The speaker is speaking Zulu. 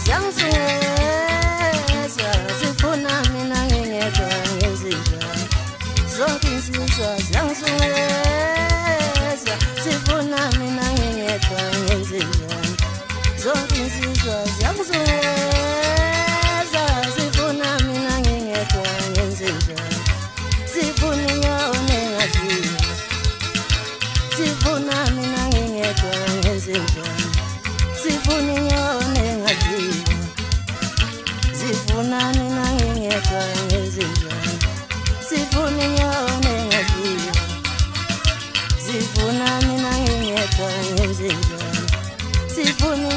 ziyangizungeza zifuna mina ngingedwa ngenzenjani zonke insizwa ziyangizungeza zifuna mina ngingedwa ngenzenjani zonke insizwa ziyangizungeza zifuna mina ngingedwa ngenzenjani zifuna inyoni engadliwa zifuna mina ngingedwa ngenzenjani zifuna inyoni engadliwa zifuna mina ngingedwa ngenzenjani zifuna inyoni engadliwa zifuna mina ngingedwa ngenzenjani zifuna